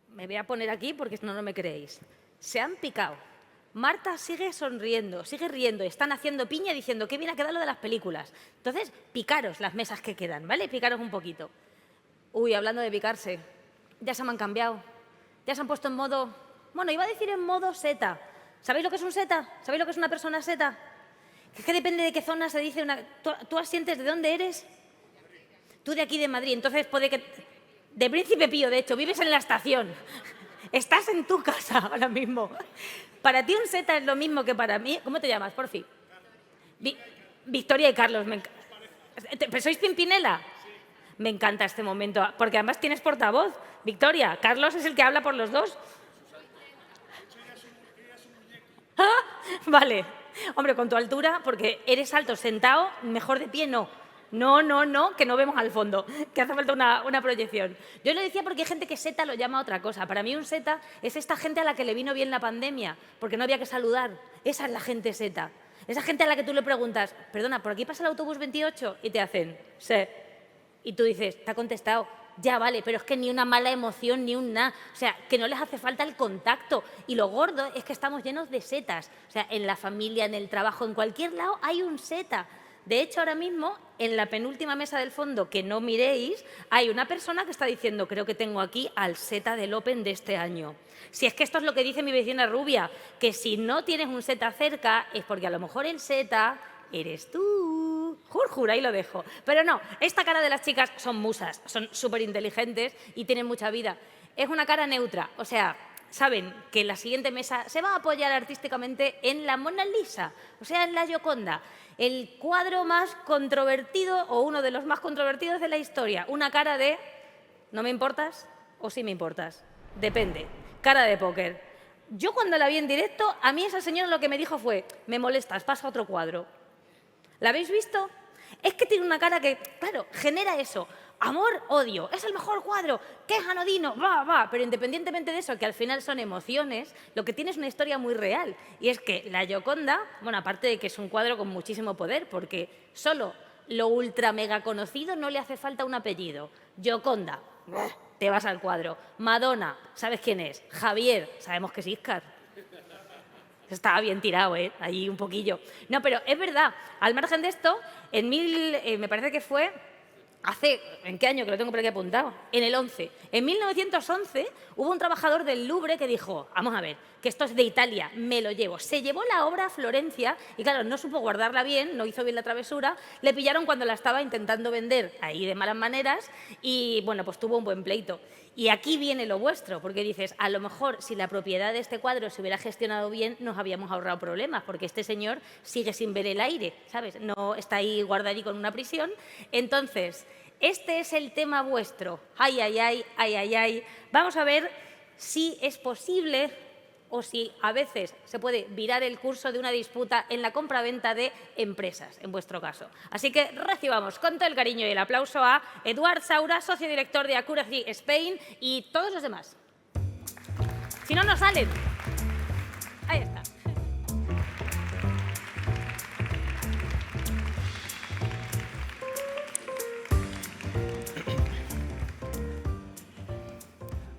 me voy a poner aquí porque si no, no me creéis. Se han picado. Marta sigue sonriendo, sigue riendo, están haciendo piña diciendo qué bien ha quedado lo de las películas. Entonces, picaros las mesas que quedan, ¿vale? Picaros un poquito. Uy, hablando de picarse, ya se me han cambiado. Ya se han puesto en modo, bueno, iba a decir en modo seta. ¿Sabéis lo que es un seta? ¿Sabéis lo que es una persona seta? Es que depende de qué zona se dice una... ¿Tú asientes de dónde eres? Tú de aquí de Madrid, entonces puede que... De Príncipe Pío, de hecho, vives en la estación. Estás en tu casa ahora mismo. Para ti un seta es lo mismo que para mí. ¿Cómo te llamas, por fin? Victoria y Carlos. ¿Pero sois Pimpinela? Me encanta este momento, porque además tienes portavoz. Victoria, Carlos es el que habla por los dos. ¿Ah? Vale. Hombre, con tu altura, porque eres alto sentado, mejor de pie no. No, que no vemos al fondo, que hace falta una proyección. Yo lo decía porque hay gente que seta lo llama a otra cosa. Para mí un seta es esta gente a la que le vino bien la pandemia, porque no había que saludar. Esa es la gente seta. Esa gente a la que tú le preguntas, perdona, ¿por aquí pasa el autobús 28? Y te hacen, sí. Y tú dices, te ha contestado, ya vale, pero es que ni una mala emoción, ni un nada. O sea, que no les hace falta el contacto. Y lo gordo es que estamos llenos de setas. O sea, en la familia, en el trabajo, en cualquier lado hay un seta. De hecho, ahora mismo, en la penúltima mesa del fondo, que no miréis, hay una persona que está diciendo, creo que tengo aquí al seta del Open de este año. Si es que esto es lo que dice mi vecina rubia, que si no tienes un seta cerca es porque a lo mejor el seta eres tú. Jura, ahí lo dejo. Pero no, esta cara de las chicas son musas, son súper inteligentes y tienen mucha vida. Es una cara neutra, o sea, saben que la siguiente mesa se va a apoyar artísticamente en la Mona Lisa, o sea, en la Gioconda, el cuadro más controvertido o uno de los más controvertidos de la historia. Una cara de ¿no me importas o sí me importas? Depende. Cara de póker. Yo cuando la vi en directo, a mí esa señora lo que me dijo fue, me molestas, pasa a otro cuadro. ¿La habéis visto? Es que tiene una cara que, claro, genera eso. Amor, odio, es el mejor cuadro, qué anodino, va. Pero independientemente de eso, que al final son emociones, lo que tiene es una historia muy real. Y es que la Gioconda, bueno, aparte de que es un cuadro con muchísimo poder, porque solo lo ultra mega conocido no le hace falta un apellido. Gioconda, te vas al cuadro. Madonna, ¿sabes quién es? Javier, sabemos que es Íscar. Estaba bien tirado, ahí un poquillo. No, pero es verdad, al margen de esto, me parece que fue ¿en qué año? Que lo tengo por aquí apuntado. En el 11. En 1911 hubo un trabajador del Louvre que dijo, vamos a ver, que esto es de Italia, me lo llevo. Se llevó la obra a Florencia y claro, no supo guardarla bien, no hizo bien la travesura, le pillaron cuando la estaba intentando vender ahí de malas maneras y bueno, pues tuvo un buen pleito. Y aquí viene lo vuestro, porque dices, a lo mejor si la propiedad de este cuadro se hubiera gestionado bien, nos habíamos ahorrado problemas, porque este señor sigue sin ver el aire, ¿sabes? No está ahí guardadito en una prisión. Entonces, este es el tema vuestro. Ay. Vamos a ver si es posible o si a veces se puede virar el curso de una disputa en la compraventa de empresas, en vuestro caso. Así que recibamos con todo el cariño y el aplauso a Eduard Saura, socio director de Accuracy Spain y todos los demás. Si no, no salen. Ahí está.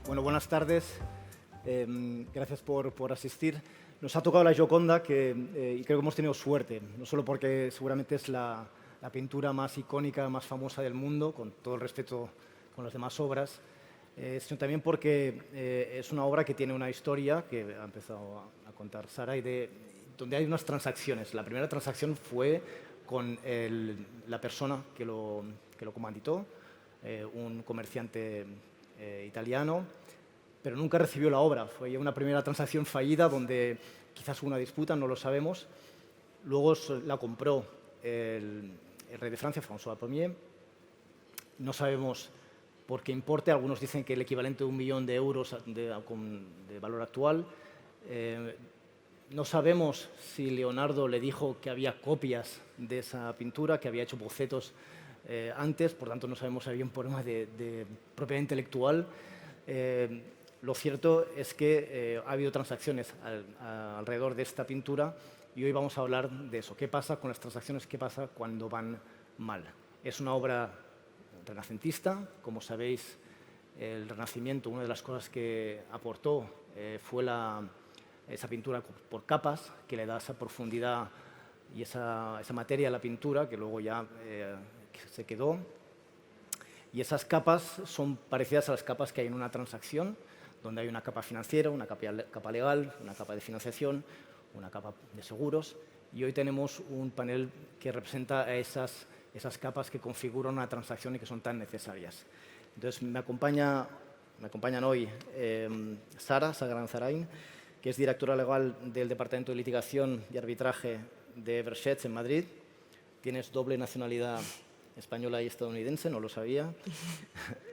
Bueno, buenas tardes. Gracias por asistir. Nos ha tocado la Gioconda y creo que hemos tenido suerte, no solo porque seguramente es la pintura más icónica, más famosa del mundo, con todo el respeto con las demás obras, sino también porque es una obra que tiene una historia que ha empezado a contar Sara y donde hay unas transacciones. La primera transacción fue con la persona que lo comanditó, un comerciante italiano, pero nunca recibió la obra. Fue una primera transacción fallida donde quizás hubo una disputa, no lo sabemos. Luego la compró el rey de Francia, François Ier. No sabemos por qué importe. Algunos dicen que el equivalente de 1 millón de euros de valor actual. No sabemos si Leonardo le dijo que había copias de esa pintura, que había hecho bocetos antes, por tanto no sabemos si había un problema de propiedad intelectual. Lo cierto es que ha habido transacciones alrededor de esta pintura y hoy vamos a hablar de eso. ¿Qué pasa con las transacciones? ¿Qué pasa cuando van mal? Es una obra renacentista, como sabéis, el Renacimiento, una de las cosas que aportó fue esa pintura por capas, que le da esa profundidad y esa materia a la pintura, que luego ya se quedó. Y esas capas son parecidas a las capas que hay en una transacción, donde hay una capa financiera, una capa legal, una capa de financiación, una capa de seguros. Y hoy tenemos un panel que representa a esas capas que configuran una transacción y que son tan necesarias. Entonces, me acompañan hoy Sara Sagaranzarain, que es directora legal del Departamento de Litigación y Arbitraje de Berchets en Madrid. Tienes doble nacionalidad española y estadounidense, no lo sabía.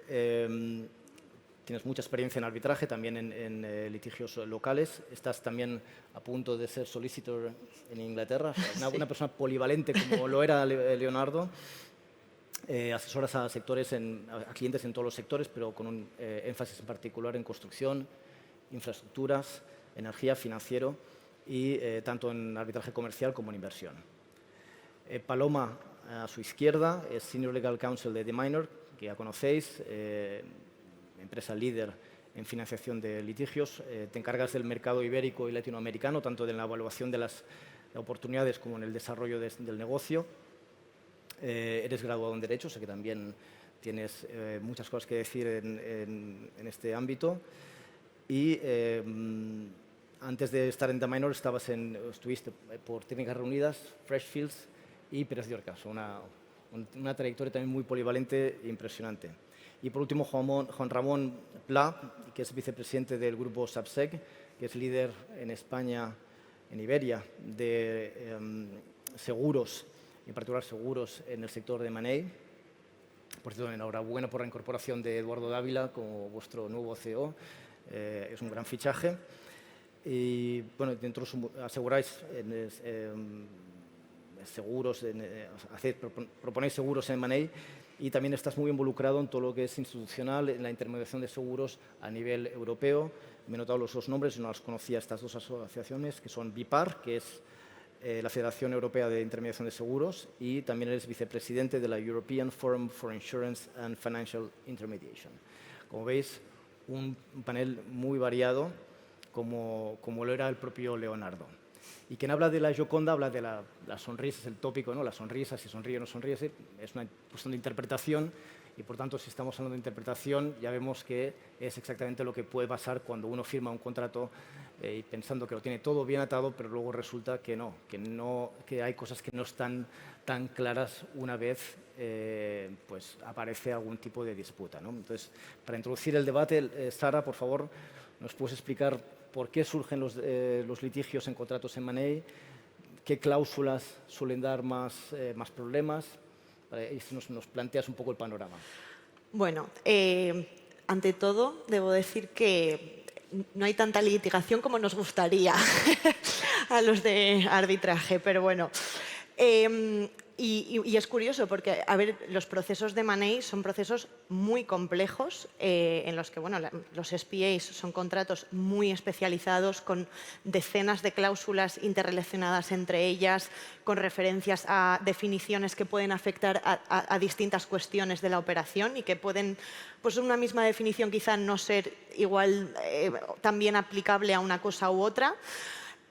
Tienes mucha experiencia en arbitraje, también en litigios locales. Estás también a punto de ser solicitor en Inglaterra. Una persona polivalente como lo era Leonardo. Asesoras a clientes en todos los sectores, pero con un énfasis en particular en construcción, infraestructuras, energía, financiero y tanto en arbitraje comercial como en inversión. Paloma, a su izquierda, es Senior Legal Counsel de The Minor, que ya conocéis, empresa líder en financiación de litigios. Te encargas del mercado ibérico y latinoamericano, tanto en la evaluación de las oportunidades como en el desarrollo del negocio. Eres graduado en Derecho, sé que también tienes muchas cosas que decir en este ámbito. Y antes de estar en The Minor estuviste por Técnicas Reunidas, Freshfields y Pérez de Orcas, una trayectoria también muy polivalente e impresionante. Y por último, Juan Ramón Pla, que es vicepresidente del grupo SAPSEC, que es líder en España, en Iberia, de seguros, en particular seguros en el sector de M&A. Por cierto, enhorabuena por la incorporación de Eduardo Dávila como vuestro nuevo CEO. Es un gran fichaje. Y bueno, dentro aseguráis seguros, proponéis seguros en M&A y también estás muy involucrado en todo lo que es institucional, en la intermediación de seguros a nivel europeo. Me he notado los dos nombres, no las conocía estas dos asociaciones, que son BIPAR, que es la Federación Europea de Intermediación de Seguros, y también eres vicepresidente de la European Forum for Insurance and Financial Intermediation. Como veis, un panel muy variado, como lo era el propio Leonardo. Y quien habla de la Gioconda habla de la sonrisa, es el tópico, ¿no? La sonrisa, si sonríe o no sonríe, es una cuestión de interpretación y, por tanto, si estamos hablando de interpretación, ya vemos que es exactamente lo que puede pasar cuando uno firma un contrato y pensando que lo tiene todo bien atado, pero luego resulta que no, que hay cosas que no están tan claras una vez pues aparece algún tipo de disputa, ¿no? Entonces, para introducir el debate, Sara, por favor, ¿nos puedes explicar por qué surgen los litigios en contratos M&A, qué cláusulas suelen dar más problemas? Y si nos planteas un poco el panorama. Bueno, ante todo, debo decir que no hay tanta litigación como nos gustaría a los de arbitraje, pero bueno. Y es curioso porque, a ver, los procesos de M&A son procesos muy complejos en los que, bueno, los SPAs son contratos muy especializados con decenas de cláusulas interrelacionadas entre ellas, con referencias a definiciones que pueden afectar a distintas cuestiones de la operación y que pueden, pues una misma definición quizá no ser igual también aplicable a una cosa u otra.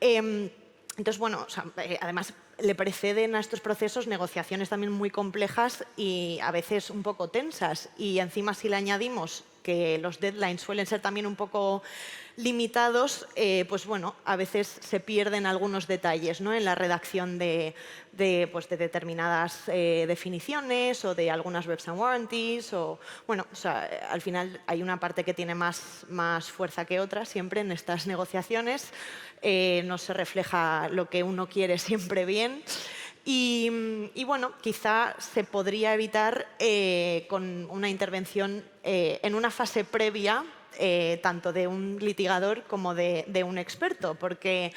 Entonces, bueno, o sea, además le preceden a estos procesos negociaciones también muy complejas y a veces un poco tensas. Y encima, si le añadimos que los deadlines suelen ser también un poco limitados, pues bueno, a veces se pierden algunos detalles, ¿no? En la redacción de determinadas definiciones o de algunas reps and warranties. Bueno, o sea, al final hay una parte que tiene más fuerza que otra siempre en estas negociaciones. No se refleja lo que uno quiere siempre bien. Y bueno, quizá se podría evitar con una intervención en una fase previa, tanto de un litigador como de un experto, porque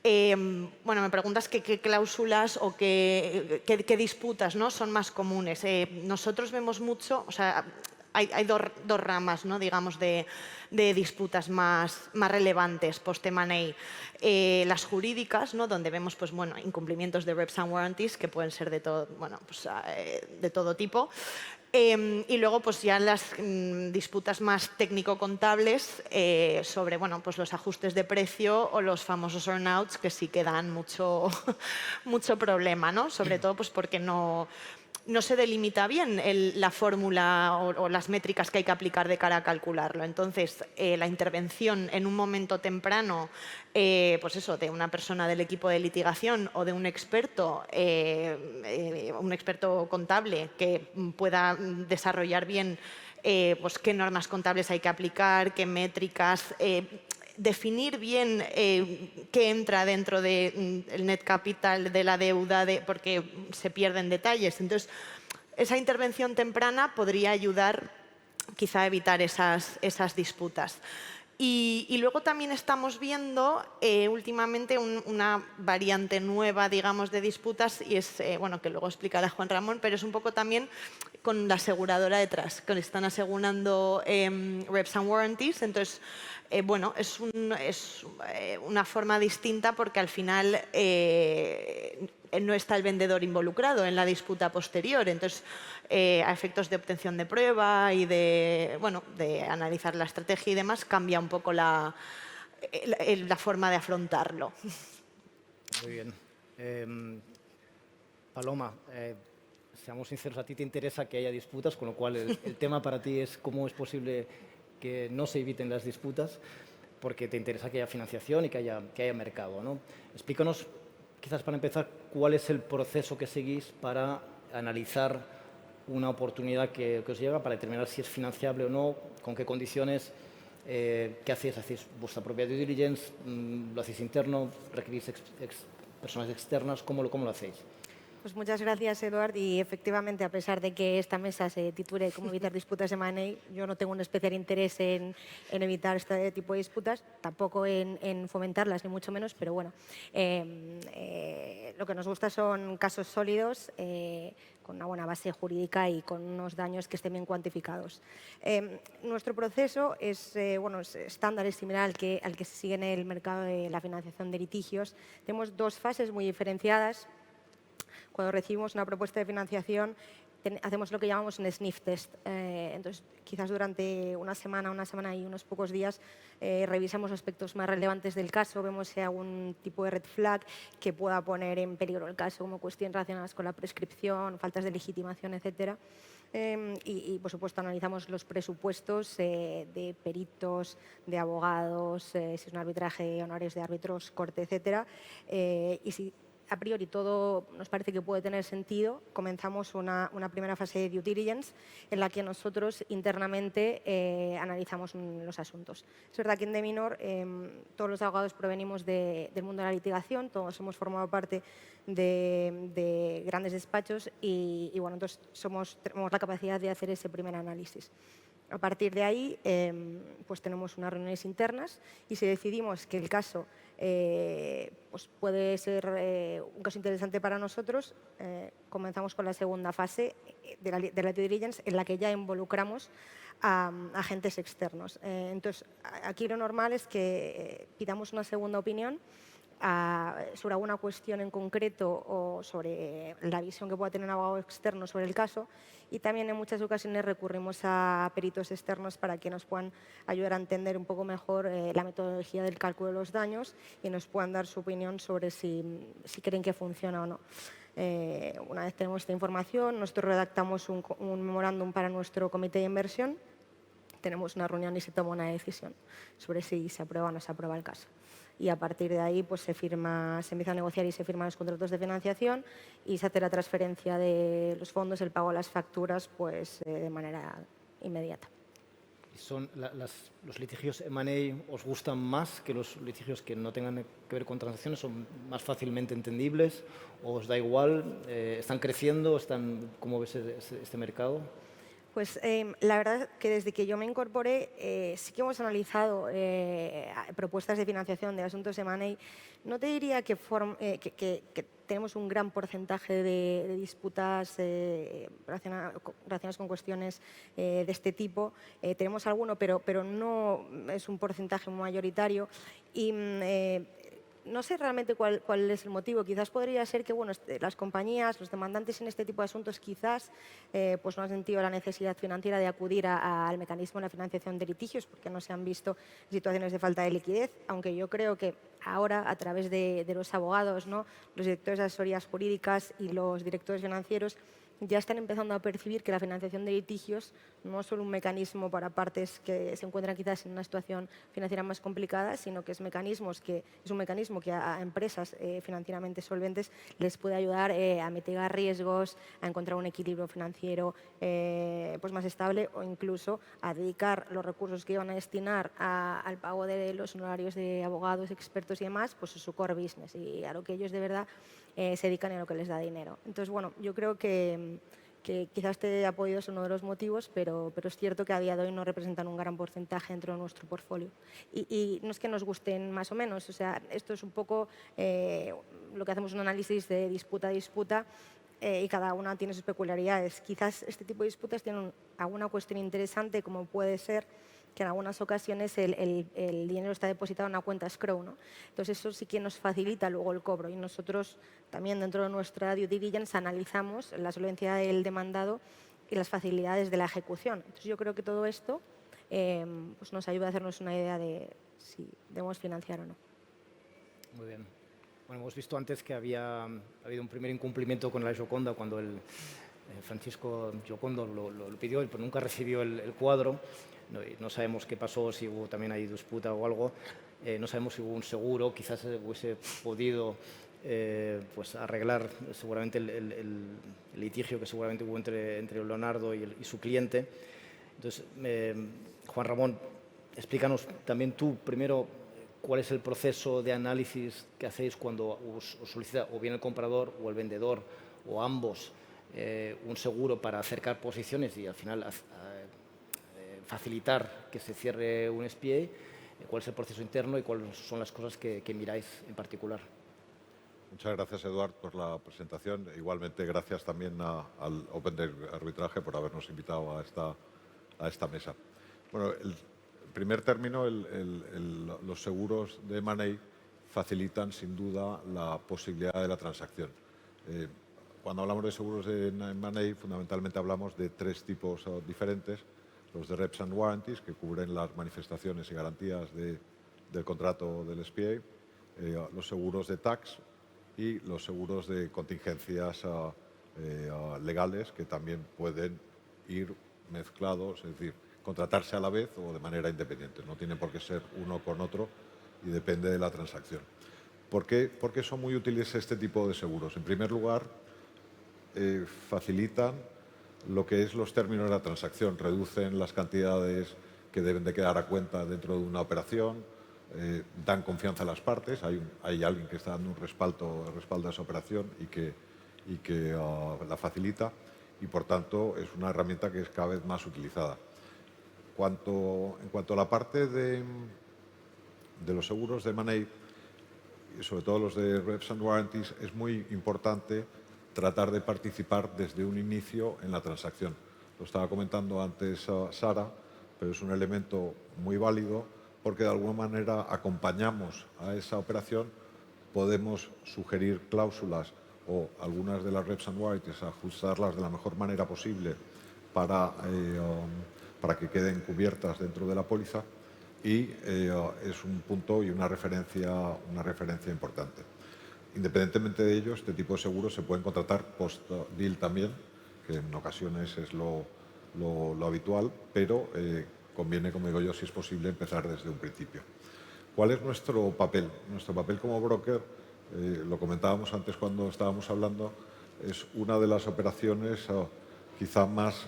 bueno, me preguntas qué cláusulas o qué disputas, ¿no?, son más comunes. Nosotros vemos mucho, o sea, hay dos ramas, ¿no?, digamos, de disputas más relevantes post-M&A. Las jurídicas, ¿no?, donde vemos, pues, bueno, incumplimientos de reps and warranties que pueden ser de todo, bueno, pues, de todo tipo. Y luego, pues ya las disputas más técnico-contables sobre bueno, pues los ajustes de precio o los famosos earnouts, que sí que dan mucho, mucho problema, ¿no? Sobre todo pues porque no se delimita bien la fórmula o las métricas que hay que aplicar de cara a calcularlo. Entonces, la intervención en un momento temprano, pues eso, de una persona del equipo de litigación o de un experto contable que pueda desarrollar bien pues qué normas contables hay que aplicar, qué métricas, definir bien qué entra dentro del net capital de la deuda, porque se pierden detalles. Entonces, esa intervención temprana podría ayudar quizá a evitar esas disputas. Y luego también estamos viendo últimamente una variante nueva, digamos, de disputas, y es, bueno, que luego explicará Juan Ramón, pero es un poco también con la aseguradora detrás, que le están asegurando reps and warranties. Entonces, bueno, es una forma distinta porque al final no está el vendedor involucrado en la disputa posterior. Entonces, a efectos de obtención de prueba y de, bueno, de analizar la estrategia y demás, cambia un poco la forma de afrontarlo. Muy bien. Paloma, seamos sinceros, a ti te interesa que haya disputas, con lo cual el tema para ti es cómo es posible que no se eviten las disputas, porque te interesa que haya financiación y que haya mercado, ¿no? Explícanos, quizás para empezar, cuál es el proceso que seguís para analizar una oportunidad que os llega, para determinar si es financiable o no, con qué condiciones, qué hacéis. ¿Hacéis vuestra propia due diligence? ¿Lo hacéis interno? ¿Requerís personas externas? ¿Cómo lo hacéis? Pues muchas gracias, Eduard. Y efectivamente, a pesar de que esta mesa se titule como evitar disputas de M&A, yo no tengo un especial interés en evitar este tipo de disputas, tampoco en fomentarlas, ni mucho menos, pero bueno, lo que nos gusta son casos sólidos, con una buena base jurídica y con unos daños que estén bien cuantificados. Nuestro proceso es, bueno, es estándar, es similar al que se sigue en el mercado de la financiación de litigios. Tenemos dos fases muy diferenciadas. Cuando recibimos una propuesta de financiación, hacemos lo que llamamos un sniff test. Entonces, quizás durante una semana y unos pocos días revisamos aspectos más relevantes del caso, vemos si hay algún tipo de red flag que pueda poner en peligro el caso, como cuestiones relacionadas con la prescripción, faltas de legitimación, etc. Y, por supuesto, analizamos los presupuestos de peritos, de abogados, si es un arbitraje, honorarios de árbitros, corte, etc. Y si a priori todo nos parece que puede tener sentido, comenzamos una primera fase de due diligence en la que nosotros internamente analizamos los asuntos. Es verdad que en Deminor todos los abogados provenimos del mundo de la litigación, todos hemos formado parte de grandes despachos y bueno, entonces tenemos la capacidad de hacer ese primer análisis. A partir de ahí, pues tenemos unas reuniones internas y si decidimos que el caso pues puede ser un caso interesante para nosotros, comenzamos con la segunda fase de la due diligence en la que ya involucramos a agentes externos. Entonces, aquí lo normal es que pidamos una segunda opinión sobre alguna cuestión en concreto o sobre la visión que pueda tener un abogado externo sobre el caso, y también en muchas ocasiones recurrimos a peritos externos para que nos puedan ayudar a entender un poco mejor la metodología del cálculo de los daños y nos puedan dar su opinión sobre si creen que funciona o no. Una vez tenemos esta información, nosotros redactamos un memorándum para nuestro comité de inversión, tenemos una reunión y se toma una decisión sobre si se aprueba o no se aprueba el caso. Y a partir de ahí pues se empieza a negociar y se firman los contratos de financiación y se hace la transferencia de los fondos, el pago de las facturas pues de manera inmediata. ¿Son los litigios M&A os gustan más que los litigios que no tengan que ver con transacciones? ¿Son más fácilmente entendibles? ¿O os da igual? ¿Están creciendo? ¿Cómo ves este mercado? Pues la verdad que desde que yo me incorporé sí que hemos analizado propuestas de financiación de asuntos M&A. No te diría que tenemos un gran porcentaje de disputas relacionadas con cuestiones de este tipo. Tenemos alguno, pero no es un porcentaje mayoritario. Y no sé realmente cuál es el motivo. Quizás podría ser que bueno, las compañías, los demandantes en este tipo de asuntos quizás pues no han sentido la necesidad financiera de acudir al mecanismo de la financiación de litigios porque no se han visto situaciones de falta de liquidez, aunque yo creo que ahora a través de los abogados, ¿no? Los directores de asesorías jurídicas y los directores financieros ya están empezando a percibir que la financiación de litigios no es solo un mecanismo para partes que se encuentran quizás en una situación financiera más complicada, sino que es un mecanismo que a empresas financieramente solventes les puede ayudar a mitigar riesgos, a encontrar un equilibrio financiero pues más estable o incluso a dedicar los recursos que iban a destinar al pago de los honorarios de abogados, expertos y demás, pues a su core business y a lo que ellos de verdad se dedican y a lo que les da dinero. Entonces, bueno, yo creo que quizás este ha podido ser uno de los motivos, pero es cierto que a día de hoy no representan un gran porcentaje dentro de nuestro portfolio. Y no es que nos gusten más o menos, o sea, esto es un poco lo que hacemos un análisis de disputa a disputa y cada una tiene sus peculiaridades. Quizás este tipo de disputas tienen alguna cuestión interesante, como puede ser que en algunas ocasiones el dinero está depositado en una cuenta escrow, ¿no? Entonces eso sí que nos facilita luego el cobro y nosotros también dentro de nuestra due diligence analizamos la solvencia del demandado y las facilidades de la ejecución. Entonces yo creo que todo esto pues nos ayuda a hacernos una idea de si debemos financiar o no. Muy bien. Bueno, hemos visto antes que había habido un primer incumplimiento con la Gioconda cuando Francisco Giocondo lo pidió, pero nunca recibió el cuadro. No sabemos qué pasó, si hubo también ahí disputa o algo. No sabemos si hubo un seguro, quizás hubiese podido pues arreglar seguramente el litigio que seguramente hubo entre Leonardo y su cliente. Entonces, Juan Ramón, explícanos también tú primero cuál es el proceso de análisis que hacéis cuando os solicita o bien el comprador o el vendedor o ambos un seguro para acercar posiciones y al final facilitar que se cierre un SPA. ¿Cuál es el proceso interno y cuáles son las cosas que miráis en particular? Muchas gracias, Eduard, por la presentación. Igualmente, gracias también al Open de Arbitraje por habernos invitado a esta mesa. Bueno, en primer término, los seguros de M&A facilitan, sin duda, la posibilidad de la transacción. Cuando hablamos de seguros de M&A, fundamentalmente hablamos de tres tipos diferentes. Los de Reps and Warranties, que cubren las manifestaciones y garantías del contrato del SPA, los seguros de tax y los seguros de contingencias legales, que también pueden ir mezclados, es decir, contratarse a la vez o de manera independiente. No tiene por qué ser uno con otro y depende de la transacción. ¿Por qué son muy útiles este tipo de seguros? En primer lugar, facilitan lo que es los términos de la transacción, reducen las cantidades que deben de quedar a cuenta dentro de una operación, dan confianza a las partes, hay alguien que está dando un respaldo a esa operación y que la facilita y, por tanto, es una herramienta que es cada vez más utilizada. En cuanto a la parte de los seguros de M&A, y sobre todo los de Reps and Warranties, es muy importante tratar de participar desde un inicio en la transacción. Lo estaba comentando antes Sara, pero es un elemento muy válido porque de alguna manera acompañamos a esa operación, podemos sugerir cláusulas o algunas de las Reps and Warranties, ajustarlas de la mejor manera posible para que queden cubiertas dentro de la póliza y es un punto y una referencia importante. Independientemente de ello, este tipo de seguros se pueden contratar post-deal también, que en ocasiones es lo habitual, pero conviene, como digo yo, si es posible, empezar desde un principio. ¿Cuál es nuestro papel? Nuestro papel como broker, lo comentábamos antes cuando estábamos hablando, es una de las operaciones quizá más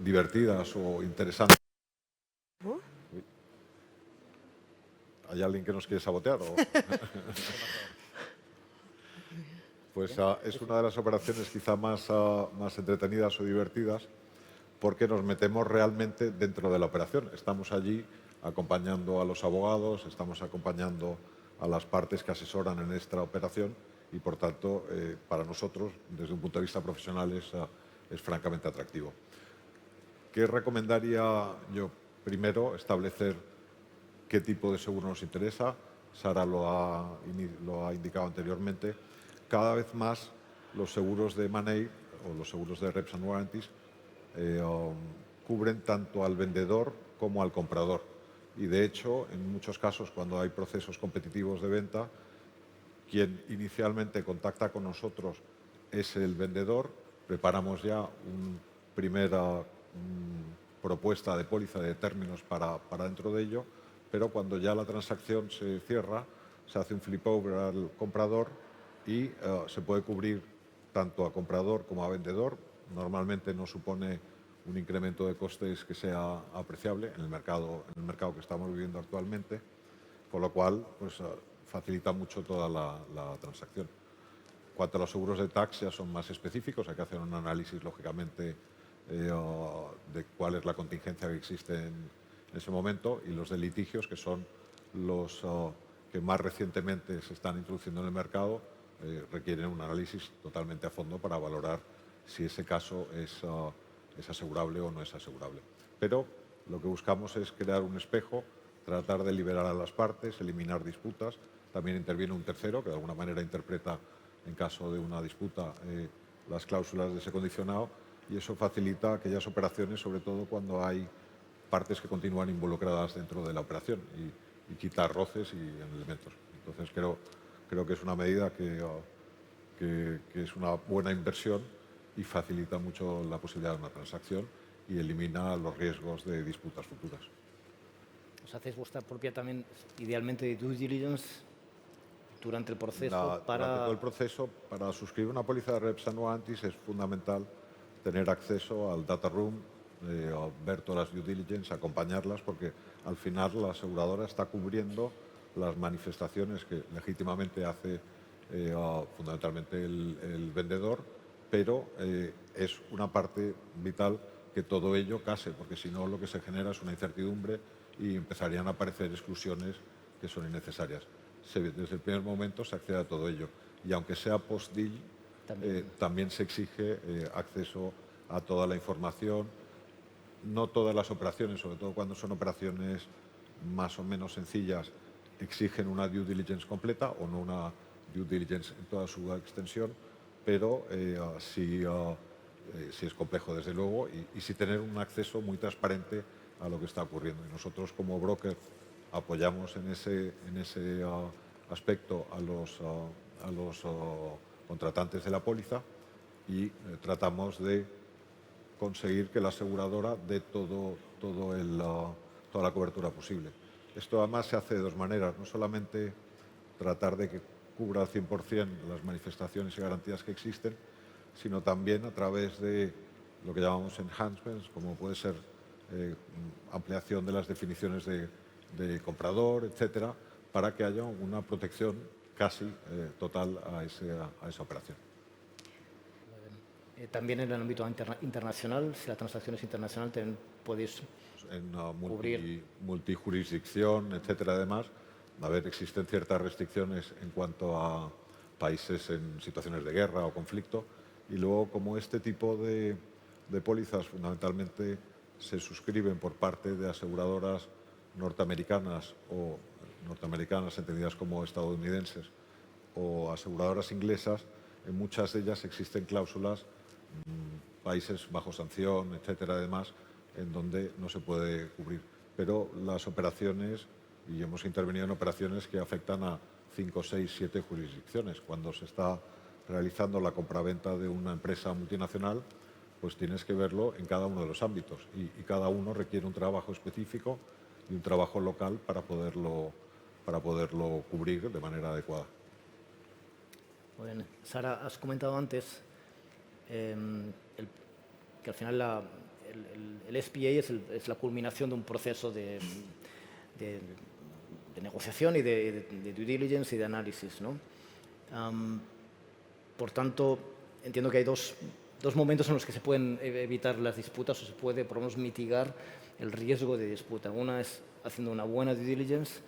divertidas o interesantes. ¿Hay alguien que nos quiere sabotear? Pues es una de las operaciones quizá más entretenidas o divertidas porque nos metemos realmente dentro de la operación. Estamos allí acompañando a los abogados, estamos acompañando a las partes que asesoran en esta operación y, por tanto, para nosotros, desde un punto de vista profesional, es francamente atractivo. ¿Qué recomendaría yo? Primero, establecer qué tipo de seguro nos interesa, Sara lo ha indicado anteriormente, cada vez más los seguros de Money o los seguros de Reps and Warranties cubren tanto al vendedor como al comprador. Y de hecho, en muchos casos, cuando hay procesos competitivos de venta, quien inicialmente contacta con nosotros es el vendedor. Preparamos ya una primera propuesta de póliza de términos para dentro de ello, pero cuando ya la transacción se cierra, se hace un flip over al comprador y se puede cubrir tanto a comprador como a vendedor. Normalmente no supone un incremento de costes que sea apreciable en el mercado que estamos viviendo actualmente, con lo cual pues, facilita mucho toda la transacción. En cuanto a los seguros de tax, ya son más específicos, hay que hacer un análisis, lógicamente, de cuál es la contingencia que existe en ese momento, y los de litigios, que son los que más recientemente se están introduciendo en el mercado, requieren un análisis totalmente a fondo para valorar si ese caso es asegurable o no es asegurable. Pero lo que buscamos es crear un espejo, tratar de liberar a las partes, eliminar disputas. También interviene un tercero que de alguna manera interpreta, en caso de una disputa, las cláusulas de ese condicionado, y eso facilita aquellas operaciones, sobre todo cuando hay partes que continúan involucradas dentro de la operación, y quitar roces y elementos. Entonces creo que es una medida que es una buena inversión y facilita mucho la posibilidad de una transacción y elimina los riesgos de disputas futuras. ¿Os hacéis vuestra propia también, idealmente, de due diligence durante el proceso? Durante todo el proceso, para suscribir una póliza de Reps and Warranties es fundamental tener acceso al data room, ver todas las due diligence, acompañarlas, porque al final la aseguradora está cubriendo las manifestaciones que legítimamente hace fundamentalmente el vendedor, pero es una parte vital que todo ello case, porque si no lo que se genera es una incertidumbre y empezarían a aparecer exclusiones que son innecesarias. Desde el primer momento se accede a todo ello, y aunque sea post-deal, también se exige acceso a toda la información. No todas las operaciones, sobre todo cuando son operaciones más o menos sencillas, exigen una due diligence completa o no una due diligence en toda su extensión, pero sí es complejo, desde luego, y sí tener un acceso muy transparente a lo que está ocurriendo. Y nosotros, como broker, apoyamos en ese aspecto a los contratantes de la póliza, y tratamos de conseguir que la aseguradora dé toda la cobertura posible. Esto además se hace de dos maneras, no solamente tratar de que cubra al 100% las manifestaciones y garantías que existen, sino también a través de lo que llamamos enhancements, como puede ser ampliación de las definiciones de comprador, etcétera, para que haya una protección casi total a esa operación. También en el ámbito internacional, si la transacción es internacional, también podéis en cubrir. multijurisdicción, etcétera, además, existen ciertas restricciones en cuanto a países en situaciones de guerra o conflicto, y luego, como este tipo de pólizas fundamentalmente se suscriben por parte de aseguradoras norteamericanas o norteamericanas entendidas como estadounidenses, o aseguradoras inglesas, en muchas de ellas existen cláusulas, países bajo sanción, etcétera, además, en donde no se puede cubrir. Pero las operaciones, y hemos intervenido en operaciones que afectan a 5, 6, 7 jurisdicciones. Cuando se está realizando la compraventa de una empresa multinacional, pues tienes que verlo en cada uno de los ámbitos, y cada uno requiere un trabajo específico y un trabajo local para poderlo cubrir de manera adecuada. Muy bien. Sara, has comentado antes que al final el SPA es la culminación de un proceso de negociación y de due diligence y de análisis, ¿no? Por tanto, entiendo que hay dos momentos en los que se pueden evitar las disputas, o se puede, por lo menos, mitigar el riesgo de disputa. Una es haciendo una buena due diligence,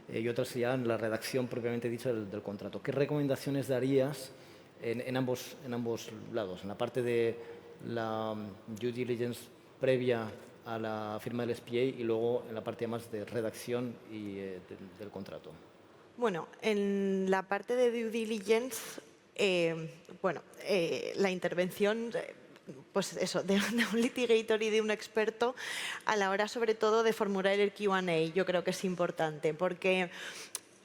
y otra sería la redacción propiamente dicha del contrato. ¿Qué recomendaciones darías en ambos lados? En la parte de la due diligence previa a la firma del SPA, y luego en la parte más de redacción y del contrato. Bueno, en la parte de due diligence, la intervención, pues eso, de un litigator y de un experto a la hora sobre todo de formular el Q&A, yo creo que es importante, porque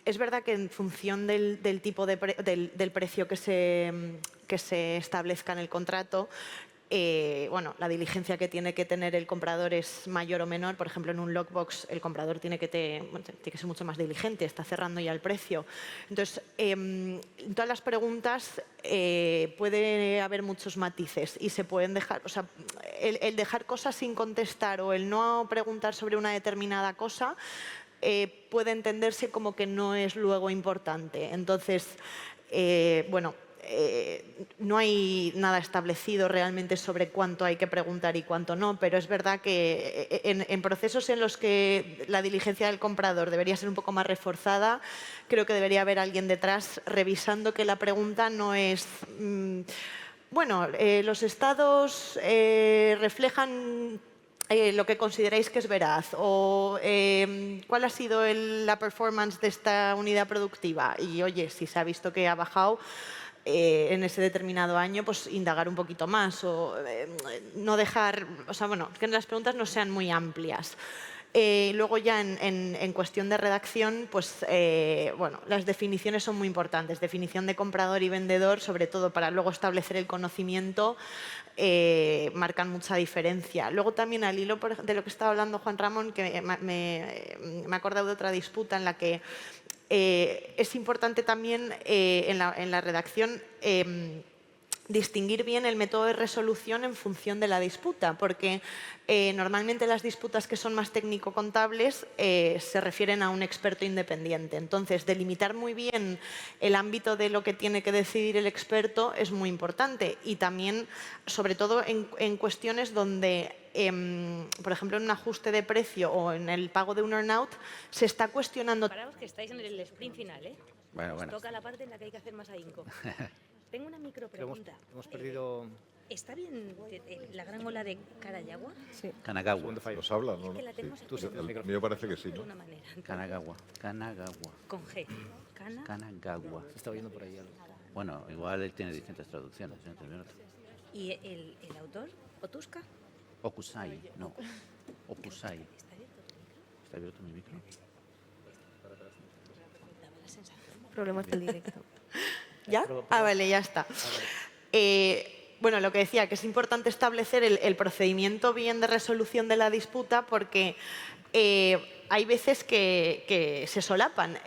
es verdad que en función del tipo del precio que se establezca en el contrato, la diligencia que tiene que tener el comprador es mayor o menor. Por ejemplo, en un lockbox el comprador tiene que ser mucho más diligente, está cerrando ya el precio. Entonces, en todas las preguntas puede haber muchos matices y se pueden dejar, o sea, el dejar cosas sin contestar o el no preguntar sobre una determinada cosa puede entenderse como que no es luego importante. Entonces, no hay nada establecido realmente sobre cuánto hay que preguntar y cuánto no, pero es verdad que en procesos en los que la diligencia del comprador debería ser un poco más reforzada, creo que debería haber alguien detrás revisando que la pregunta no es... los estados reflejan lo que consideráis que es veraz o cuál ha sido la performance de esta unidad productiva y, oye, si se ha visto que ha bajado en ese determinado año, pues indagar un poquito más o no dejar, que las preguntas no sean muy amplias. Luego ya en cuestión de redacción, pues las definiciones son muy importantes. Definición de comprador y vendedor, sobre todo para luego establecer el conocimiento, marcan mucha diferencia. Luego también al hilo de lo que estaba hablando Juan Ramón, que me he acordado de otra disputa en la que es importante también en la redacción distinguir bien el método de resolución en función de la disputa, porque normalmente las disputas que son más técnico-contables se refieren a un experto independiente. Entonces, delimitar muy bien el ámbito de lo que tiene que decidir el experto es muy importante y también, sobre todo, en cuestiones donde por ejemplo, en un ajuste de precio o en el pago de un earn-out, se está cuestionando... Paraos que estáis en el sprint final, ¿eh? Bueno. Toca la parte en la que hay que hacer más ahínco. Tengo una micropregunta. Hemos perdido... ¿Está bien la gran ola de Karayagua? Sí. Kanagawa. ¿Los habla? No, Es que la tenemos aquí Sí. en El mío parece que sí, de ¿no? una manera. Kanagawa. Con G. Kanagawa. Se está oyendo por ahí algo. Bueno, igual él tiene distintas traducciones. ¿Y el autor? ¿Otuska? Okusai, no. Okusai. ¿Está abierto el micro? ¿Está abierto mi micro? Daba la sensación. Problemas del directo. ¿Ya? Ah, vale, ya está. Lo que decía, que es importante establecer el procedimiento bien de resolución de la disputa porque hay veces que se solapan.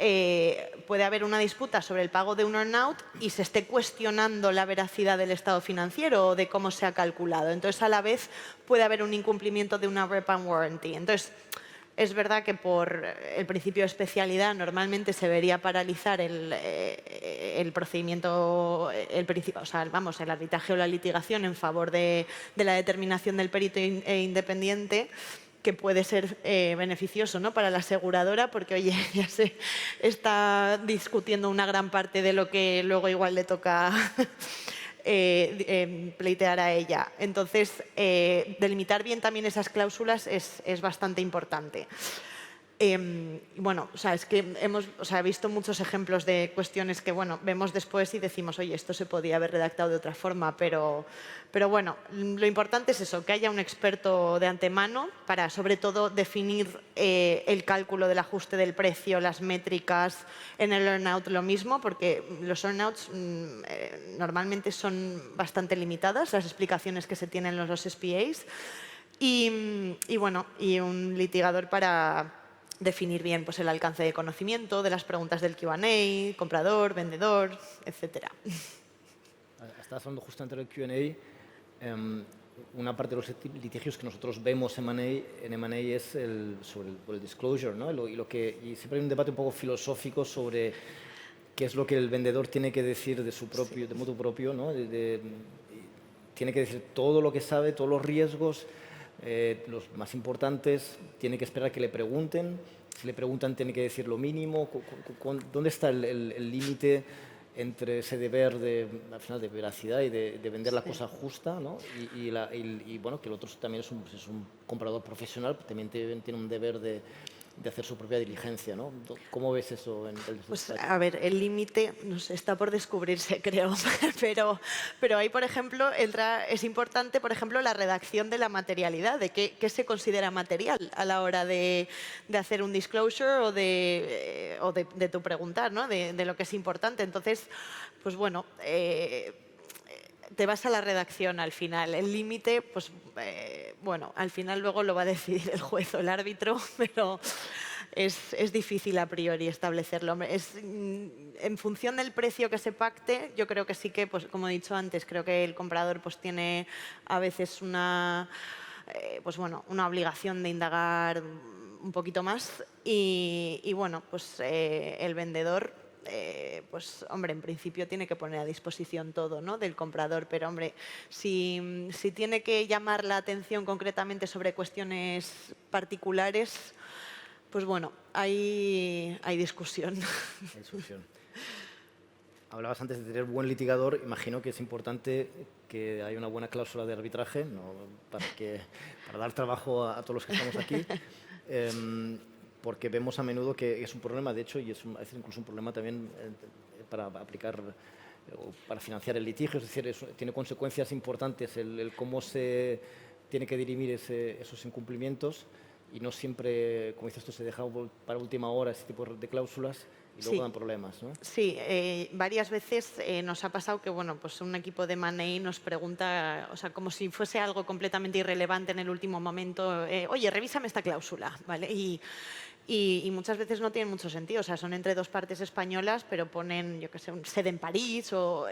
Puede haber una disputa sobre el pago de un earn-out y se esté cuestionando la veracidad del estado financiero o de cómo se ha calculado. Entonces, a la vez, puede haber un incumplimiento de una rep and warranty. Entonces, es verdad que por el principio de especialidad normalmente se debería paralizar el procedimiento, el arbitraje o la litigación en favor de la determinación del perito independiente, que puede ser beneficioso, ¿no?, para la aseguradora porque, oye, ya se está discutiendo una gran parte de lo que luego igual le toca pleitear a ella. Entonces, delimitar bien también esas cláusulas es bastante importante. Es que he visto muchos ejemplos de cuestiones que, vemos después y decimos, oye, esto se podía haber redactado de otra forma, pero lo importante es eso, que haya un experto de antemano para, sobre todo, definir el cálculo del ajuste del precio, las métricas, en el earn-out lo mismo, porque los earn-outs normalmente son bastante limitadas, las explicaciones que se tienen en los SPAs, y un litigador para definir bien pues, el alcance de conocimiento de las preguntas del Q&A, comprador, vendedor, etcétera. Estás hablando justamente del Q&A. Una parte de los litigios que nosotros vemos en M&A es sobre el disclosure, ¿no? Y siempre hay un debate un poco filosófico sobre qué es lo que el vendedor tiene que decir de modo propio, ¿no? Tiene que decir todo lo que sabe, todos los riesgos, los más importantes, tiene que esperar que le pregunten. Si le preguntan, tiene que decir lo mínimo. ¿Dónde está el límite entre ese deber al final, de veracidad y de vender la cosa justa, ¿no? que el otro también es un comprador profesional, también tiene un deber de de hacer su propia diligencia, ¿no? ¿Cómo ves eso en el Pues despatch? a ver, el límite no sé, está por descubrirse, creo, pero ahí, por ejemplo, es importante, por ejemplo, la redacción de la materialidad, de qué se considera material a la hora de hacer un disclosure o de tu preguntar, ¿no? De lo que es importante. Entonces, pues bueno, te vas a la redacción al final. El límite, pues bueno, al final luego lo va a decidir el juez o el árbitro, pero es difícil a priori establecerlo. Hombre, en función del precio que se pacte, yo creo que sí que, pues, como he dicho antes, creo que el comprador pues, tiene a veces pues, bueno, una obligación de indagar un poquito más y bueno, pues el vendedor pues, hombre, en principio tiene que poner a disposición todo, ¿no?, del comprador, pero, hombre, si tiene que llamar la atención concretamente sobre cuestiones particulares, pues bueno, hay discusión. Hay discusión. Hablabas antes de tener buen litigador. Imagino que es importante que haya una buena cláusula de arbitraje, ¿no?, para dar trabajo a todos los que estamos aquí. Porque vemos a menudo que es un problema, de hecho, y es a veces incluso un problema también para aplicar o para financiar el litigio. Es decir, tiene consecuencias importantes el cómo se tiene que dirimir esos incumplimientos, y no siempre, como dices tú, se deja para última hora ese tipo de cláusulas y luego Sí. dan problemas, ¿no? Sí, varias veces nos ha pasado que, bueno, pues un equipo de Money nos pregunta, o sea, como si fuese algo completamente irrelevante en el último momento, oye, revísame esta cláusula, ¿vale? Y muchas veces no tienen mucho sentido, o sea, son entre dos partes españolas, pero ponen, yo qué sé, sede en París o,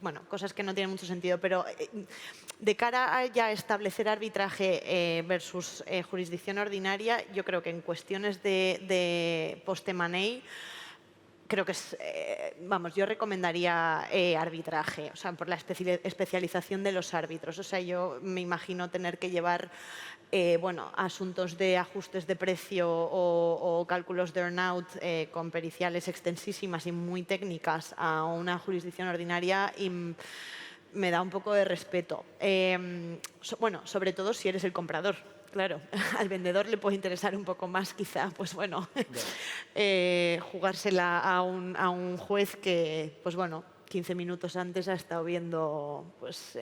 bueno, cosas que no tienen mucho sentido, pero de cara a ya establecer arbitraje versus jurisdicción ordinaria, yo creo que en cuestiones de post-M&A, creo que es, vamos, yo recomendaría arbitraje, o sea, por la especialización de los árbitros. O sea, yo me imagino tener que llevar, bueno, asuntos de ajustes de precio o cálculos de earn-out con periciales extensísimas y muy técnicas a una jurisdicción ordinaria y me da un poco de respeto. Bueno, sobre todo si eres el comprador. Claro, al vendedor le puede interesar un poco más, quizá, pues bueno, jugársela a un juez que, pues bueno, 15 minutos antes ha estado viendo, pues,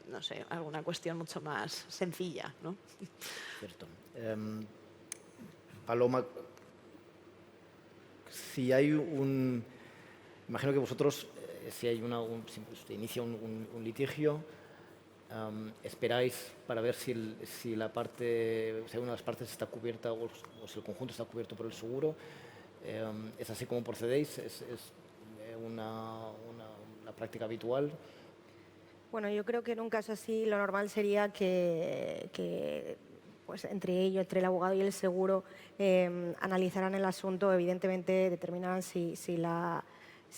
no sé, alguna cuestión mucho más sencilla, ¿no? Cierto. Paloma, si hay imagino que vosotros, si hay si se inicia un litigio, esperáis para ver si una de las partes está cubierta o si el conjunto está cubierto por el seguro. ¿Es así como procedéis? ¿Es una práctica habitual? Bueno, yo creo que en un caso así lo normal sería que pues entre el abogado y el seguro, analizaran el asunto, evidentemente determinaran si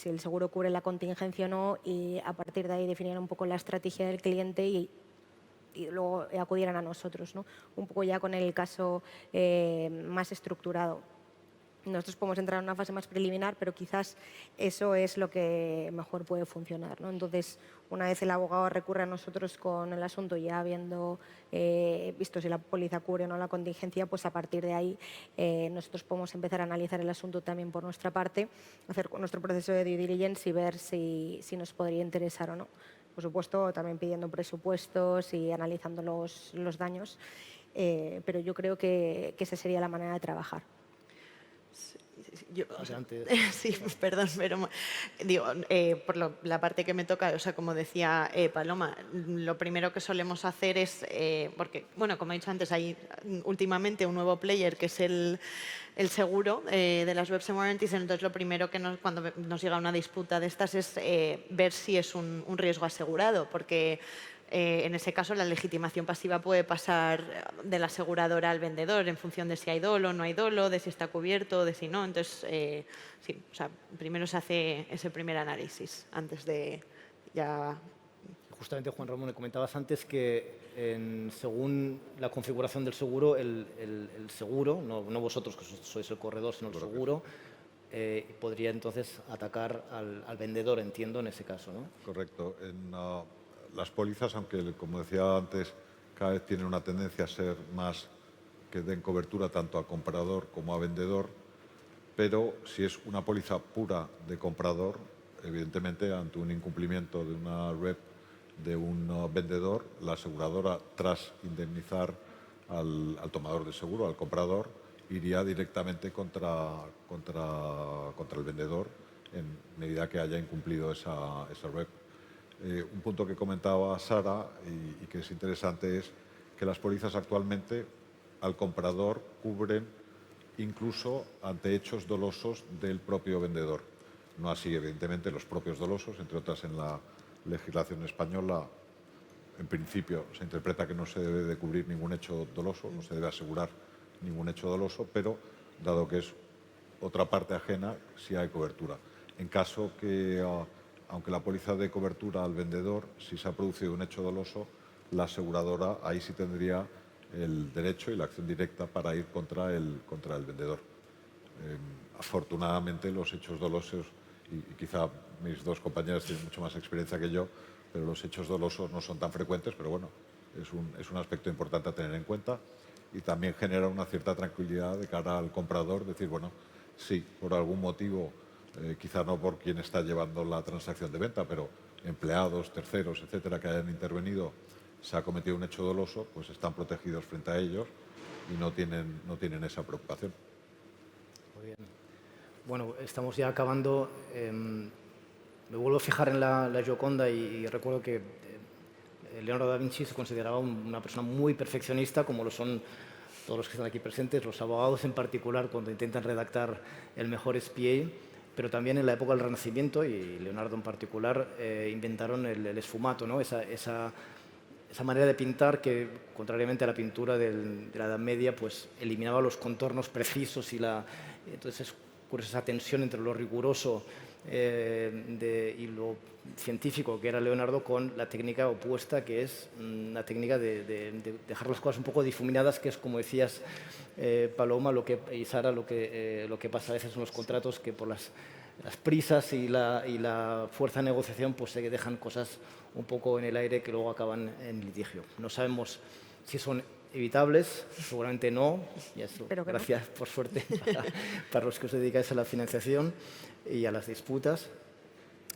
el seguro cubre la contingencia o no, y a partir de ahí definieran un poco la estrategia del cliente y luego acudieran a nosotros, ¿no? Un poco ya con el caso más estructurado. Nosotros podemos entrar en una fase más preliminar, pero quizás eso es lo que mejor puede funcionar, ¿no? Entonces, una vez el abogado recurre a nosotros con el asunto, ya habiendo visto si la póliza cubre o no la contingencia, pues a partir de ahí nosotros podemos empezar a analizar el asunto también por nuestra parte, hacer nuestro proceso de due diligence y ver si nos podría interesar o no. Por supuesto, también pidiendo presupuestos y analizando los daños, pero yo creo que esa sería la manera de trabajar. Sí, perdón, pero digo, por la parte que me toca, o sea, como decía Paloma, lo primero que solemos hacer es, porque, bueno, como he dicho antes, hay últimamente un nuevo player que es el seguro de las Webs and Warranties. Entonces, lo primero que cuando nos llega una disputa de estas es ver si es un riesgo asegurado, porque en ese caso, la legitimación pasiva puede pasar de la aseguradora al vendedor en función de si hay dolo o no hay dolo, de si está cubierto, de si no. Entonces, sí, o sea, primero se hace ese primer análisis antes de ya... Justamente, Juan Ramón, me comentabas antes que según la configuración del seguro, el seguro, no vosotros que sois el corredor, sino el seguro, podría entonces atacar al vendedor, entiendo, en ese caso, ¿no? Correcto. Las pólizas, aunque como decía antes, cada vez tienen una tendencia a ser más que den cobertura tanto a comprador como a vendedor, pero si es una póliza pura de comprador, evidentemente ante un incumplimiento de una REP de un vendedor, la aseguradora, tras indemnizar al tomador de seguro, al comprador, iría directamente contra el vendedor en medida que haya incumplido esa REP. Un punto que comentaba Sara y que es interesante es que las pólizas actualmente al comprador cubren incluso ante hechos dolosos del propio vendedor. No así, evidentemente, los propios dolosos, entre otras en la legislación española, en principio se interpreta que no se debe de cubrir ningún hecho doloso, no se debe asegurar ningún hecho doloso, pero dado que es otra parte ajena, sí hay cobertura. En caso que, aunque la póliza dé cobertura al vendedor, si se ha producido un hecho doloso, la aseguradora ahí sí tendría el derecho y la acción directa para ir contra el vendedor. Afortunadamente, los hechos dolosos, y quizá mis dos compañeras tienen mucho más experiencia que yo, pero los hechos dolosos no son tan frecuentes, pero bueno, es un aspecto importante a tener en cuenta y también genera una cierta tranquilidad de cara al comprador, decir, bueno, sí, por algún motivo, quizá no por quien está llevando la transacción de venta, pero empleados, terceros, etcétera, que hayan intervenido, se ha cometido un hecho doloso, pues están protegidos frente a ellos y no tienen esa preocupación. Muy bien. Bueno, estamos ya acabando. Me vuelvo a fijar en la Gioconda y recuerdo que Leonardo da Vinci se consideraba una persona muy perfeccionista, como lo son todos los que están aquí presentes, los abogados en particular, cuando intentan redactar el mejor SPA, pero también en la época del Renacimiento, y Leonardo en particular, inventaron el esfumato, ¿no? Esa manera de pintar que, contrariamente a la pintura de la Edad Media, pues eliminaba los contornos precisos y entonces ocurre esa tensión entre lo riguroso y lo científico que era Leonardo con la técnica opuesta, que es la técnica de dejar las cosas un poco difuminadas, que es, como decías, Paloma y Sara, lo que pasa a veces en los contratos, que por las prisas y la fuerza de negociación pues se dejan cosas un poco en el aire que luego acaban en litigio. No sabemos si son evitables, seguramente no, y eso, gracias por suerte para los que os dedicáis a la financiación y a las disputas,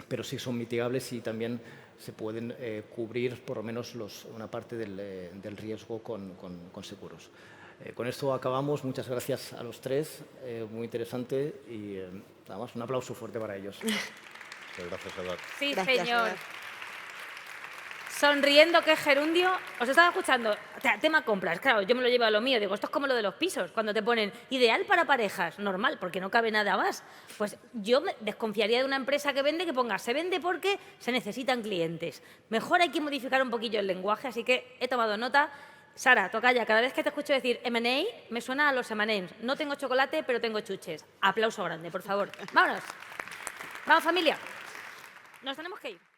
pero sí son mitigables y también se pueden cubrir por lo menos una parte del riesgo con seguros. Con esto acabamos. Muchas gracias a los tres, muy interesante y nada más, un aplauso fuerte para ellos. Muchas gracias, Eduardo. Sí, Gracias, señor. Eduardo. Sonriendo, que gerundio. Os estaba escuchando. Tema compras. Claro, yo me lo llevo a lo mío. Digo, esto es como lo de los pisos. Cuando te ponen ideal para parejas, normal, porque no cabe nada más. Pues yo me desconfiaría de una empresa que vende que ponga se vende porque se necesitan clientes. Mejor hay que modificar un poquillo el lenguaje, así que he tomado nota. Sara, tocaya, cada vez que te escucho decir M&A, me suena a los M&M's. No tengo chocolate, pero tengo chuches. Aplauso grande, por favor. Vámonos. Vamos, familia. Nos tenemos que ir.